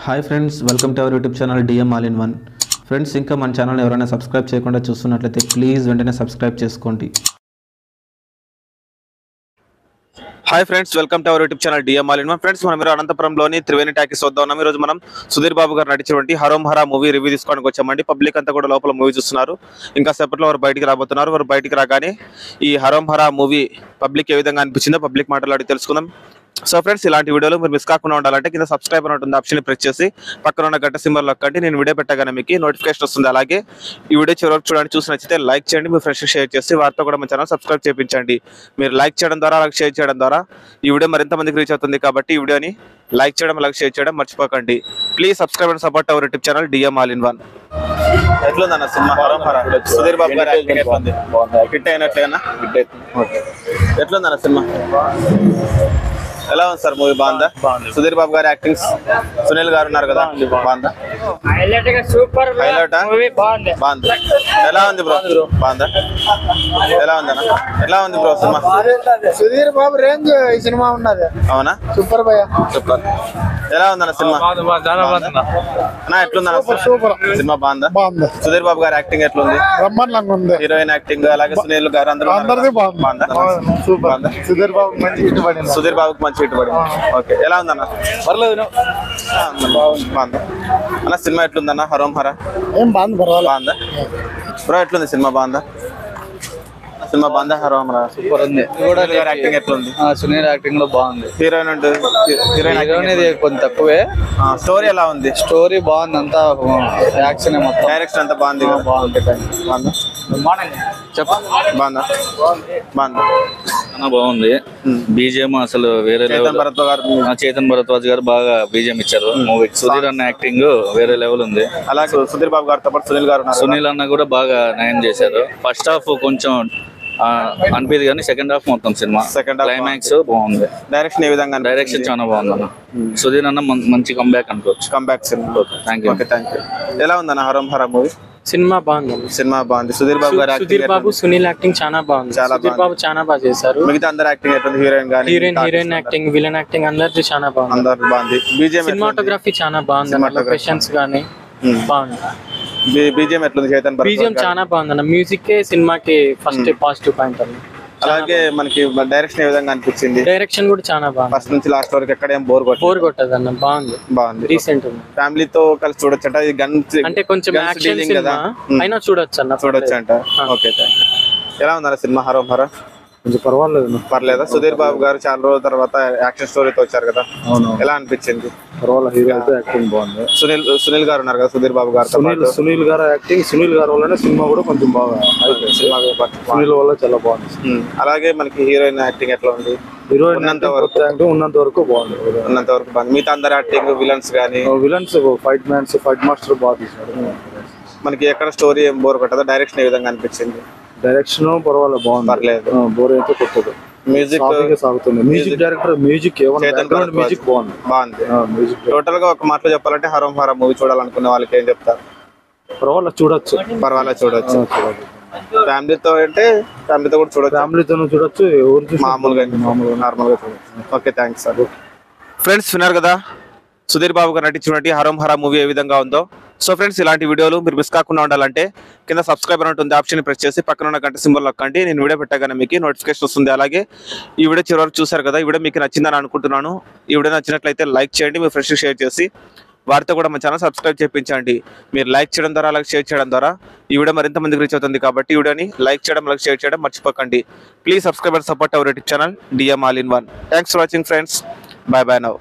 Hi friends, welcome to our YouTube channel DM all in one. Friends, ఇంకా మన channel ఎవరైనా subscribe చేయకుండా చూస్తున్నట్లయితే ప్లీజ్ వెంటనే సబ్స్క్రైబ్ చేసుకోండి. Hi friends, welcome to our YouTube channel DM all in one. Friends, మనం అనంతపురంలోని Triveni talkies వద్ద ఉన్నాం. ఈ రోజు మనం సుధీర్ బాబు గారు నటించినటువంటి హరోం హరా మూవీ రివ్యూ తీసుకోవడానికి వచ్చామండి. పబ్లిక్ అంతా కూడా లోపల మూవీ చూస్తున్నారు. ఇంకా సేపట్లో వారు బయటికి రాబోతున్నారు. వారు బయటికి రాగానే ఈ హరోం హరా మూవీ పబ్లిక్ ఏ విధంగా అనిపించిందో పబ్లిక్ మాట్లాడి తెలుసుకుందాం. సో ఫ్రెండ్స్, ఇలాంటి వీడియోలు మీరు మిస్ కాకుండా ఉండాలంటే కింద సబ్స్క్రైబ్ అని ఉంటుంది, ఆప్షన్ ప్రెస్ చేసి పక్కన ఉన్న గంట సింబల్ నొక్కండి. నేను వీడియో పెట్టగానే మీకు నోటిఫికేషన్ వస్తుంది. అలాగే ఈ వీడియో చివరి వరకు చూడండి. చూసి నచ్చితే లైక్ చేయండి, మీ ఫ్రెండ్స్ షేర్ చేసి వారితో కూడా మన ఛానల్ సబ్స్క్రైబ్ చేయించండి. మీరు లైక్ చేయడం ద్వారా, అలాగే షేర్ చేయడం ద్వారా ఈ వీడియో మరింత మందికి రీచ్ అవుతుంది. కాబట్టి ఈ వీడియోని లైక్ చేయడం, అలాగే షేర్ చేయడం మర్చిపోకండి. Please subscribe and support our YouTube channel DM all in one. ఎట్లుందన్న సినిమా హరోం హరా? సుధీర్ బాబు గారు యాక్టింగ్ ఎట్లుంది? హిట్ అయినట్లేనా? ఎట్లుందన్న సినిమా? ఎలా ఉంది సార్ మూవీ? బాగుందా? సుధీర్ బాబు గారి యాక్టింగ్, సునీల్ గారు ఉన్నారు కదా, బాగుందా? బాగుంది. ఎలా ఉంది బ్రో? బాగుందా? ఎలా ఉంది అన్న? ఎలా ఉంది bro cinema? Sudheer Babu range ఈ సినిమా ఉన్నది. అవునా? సూపర్ భయ్యా, సూపర్. ఎలా ఉందన్న సినిమా? అన్న ఎట్లుందన్న సినిమా? బాగుందా? బాగుంది. సుధీర్ బాబు గారి యాక్టింగ్ ఎట్లుంది? బ్రహ్మాండంగా ఉంది. హీరోయిన్ యాక్టింగ్, అలాగే సునీల్ గారు అందరిది బాగుంది. సూపర్. సుధీర్ బాబు మంచి ఇష్టపడింది. సుధీర్ బాబుకి మంచి ఇటుబడి. ఓకే, ఎలా ఉందన్న? పర్లేదు. బాగుంది అన్న. సినిమా ఎట్లుందన్న హరోం హరా? ఏం బాగుంది, పర్వాలేదు. బాగుందా బ్రో? ఎట్లుంది సినిమా? బాగుందా సినిమా? బాగుందా హరోం హరా? సూపర్ ఉంది. యాక్టింగ్ ఎట్లుంది? సునీల్ యాక్టింగ్ లో బాగుంది. హీరోయిన్ హీరోయిన్ ఇది కొంచెం తక్కువే. స్టోరీ ఎలా ఉంది? స్టోరీ బాగుంది, అంతా యాక్షన్ మొత్తం. డైరెక్షన్ అంతా బాగుంది. బాగుంది. బాగుందా? చెప్ప బాగుందా? బాగుందా? బాగుంది. బీజిఎం అసలు వేరే లెవెల్. చేతన్ భరద్వాజ్ గారు బాగా బీజిఎం ఇచ్చారు మూవీకి. సుధీర్ అన్న యాక్టింగ్ వేరే లెవెల్ ఉంది. అలాగే సుధీర్ బాబు గారితో పాటు సునీల్ గారు, సునీల్ అన్న కూడా బాగా న్యాయం చేశారు. ఫస్ట్ హాఫ్ కొంచెం అనిపించదు కానీ సెకండ్ హాఫ్ మొత్తం సినిమా క్లైమాక్స్ బాగుంది. డైరెక్షన్ ఏ విధంగా? డైరెక్షన్ చాలా బాగుంది అన్న. సుధీర్ అన్న మంచి కంబ్యాక్ అనుకోవచ్చు. Comeback cinema. Thank you. ఎలా ఉందన్న హరోం హరా మూవీ? సినిమా బాగుంది. సినిమా బాగుంది. సుధీర్ బాబు గారు, సుధీర్ బాబు, సునీల్ యాక్టింగ్ చాలా బాగుంది. సుధీర్ బాబు చాలా బాగా చేశారు. మిగతా అందరు యాక్టింగ్ ఎట్లుంది? హీరోయిన్ యాక్టింగ్, విలన్ యాక్టింగ్ అందరిది చాలా బాగుంది. అందరు బాగుంది. బీజిఎం, సినిమాటోగ్రఫీ చాలా బాగుంది. లొకేషన్స్ గానీ బాగుంది. బీజిఎం ఎట్లుంది? చేతన్ బీజిఎం చాలా బాగుంది అన్న. మ్యూజిక్ సినిమాకి ఫస్ట్ పాజిటివ్ పాయింట్ అన్న. అలాగే మనకి డైరెక్షన్ ఏ విధంగా అనిపించింది? డైరెక్షన్ కూడా చాలా బాగుంది. ఫస్ట్ నుంచి లాస్ట్ వరకు ఎక్కడ ఏం బోర్ కొట్టదు అన్న. బాగుంది. రీసెంట్ ఉంది. ఫ్యామిలీతో కలిసి చూడొచ్చట. ఇది గన్ అంటే కొంచెం యాక్షన్ సినిమా అయినా చూడొచ్చు అన్న. చూడొచ్చు అంట. Okay, thank you. ఎలా ఉందన్న సినిమా హరోం హరా? కొంచెం పర్వాలేదు. పర్లేదా? సుధీర్ బాబు గారు చాలా రోజుల తర్వాత యాక్షన్ స్టోరీతో వచ్చారు కదా, ఎలా అనిపించింది? పర్వాలేదు. హీరో అయితే యాక్టింగ్ బాగుంది. సునీల్ గారు ఉన్నారు కదా సుధీర్ బాబు గారు. సునీల్ గారు యాక్టింగ్, సునీల్ గారు వల్లనే సినిమా కూడా కొంచెం బాగా సునీల్ వల్ల చాలా బాగుంది. అలాగే మనకి హీరోయిన్ యాక్టింగ్ ఎట్లా ఉంది? హీరోయిన్ ఉన్నంత వరకు బాగుంది. మిగతా అందరు యాక్టింగ్, విలన్స్ కానీ, విలన్స్ ఫైట్ మాస్టర్ బాగా తీసినాడు. మనకి ఎక్కడ స్టోరీ ఏం బోర్ కొట్టదా? డైరెక్షన్ ఏ విధంగా అనిపించింది? డైరెక్షన్ పర్వాలేదు, బాగుంది. పర్లేదు. బోర్ అయితే కొట్టదు. మ్యూజిక్ సాగుతుంది. మ్యూజిక్ డైరెక్టర్ మ్యూజిక్ మ్యూజిక్ బాగుంది. టోటల్ గా ఒక మాటలో చెప్పాలంటే హరోం హరా మూవీ చూడాలనుకునే వాళ్ళకి ఏం చెప్తారు? పర్వాలేదు, చూడొచ్చు. ఫ్యామిలీతో అంటే ఫ్యామిలీతో కూడా చూడొచ్చు. ఫ్యామిలీతో చూడొచ్చు. మామూలుగా నార్మల్ గా చూడొచ్చు. Okay, thanks sir. ఫ్రెండ్స్, విన్నారు కదా సుధీర్ బాబు గారు నటించినటువంటి హరోం హరా మూవీ ఏ విధంగా ఉందో. సో ఫ్రెండ్స్, ఇలాంటి వీడియోలు మీరు మిస్ కాకుండా ఉండాలంటే కింద సబ్స్క్రైబ్ అని ఉంటుంది, ఆప్షన్ ప్రెస్ చేసి పక్కన ఉన్న గంట సింబల్ నొక్కండి. నేను వీడియో పెట్టగానే మీకు నోటిఫికేషన్ వస్తుంది. అలాగే ఈ వీడియో చివరి వరకు చూసారు కదా, ఈ వీడియో మీకు నచ్చిందని అనుకుంటున్నాను. ఈ వీడియో నచ్చినట్లయితే లైక్ చేయండి, మీ ఫ్రెండ్స్కి షేర్ చేసి వారితో కూడా మన ఛానల్ సబ్స్క్రైబ్ చేయించండి. మీరు లైక్ చేయడం ద్వారా, అలాగే షేర్ చేయడం ద్వారా ఈ వీడియో మరింత మందికి రీచ్ అవుతుంది. కాబట్టి ఈ వీడియోని లైక్ చేయడం, అలాగే షేర్ చేయడం మర్చిపోకండి. Please subscribe and support our YouTube channel DM all in one. Thanks for watching friends. By by now.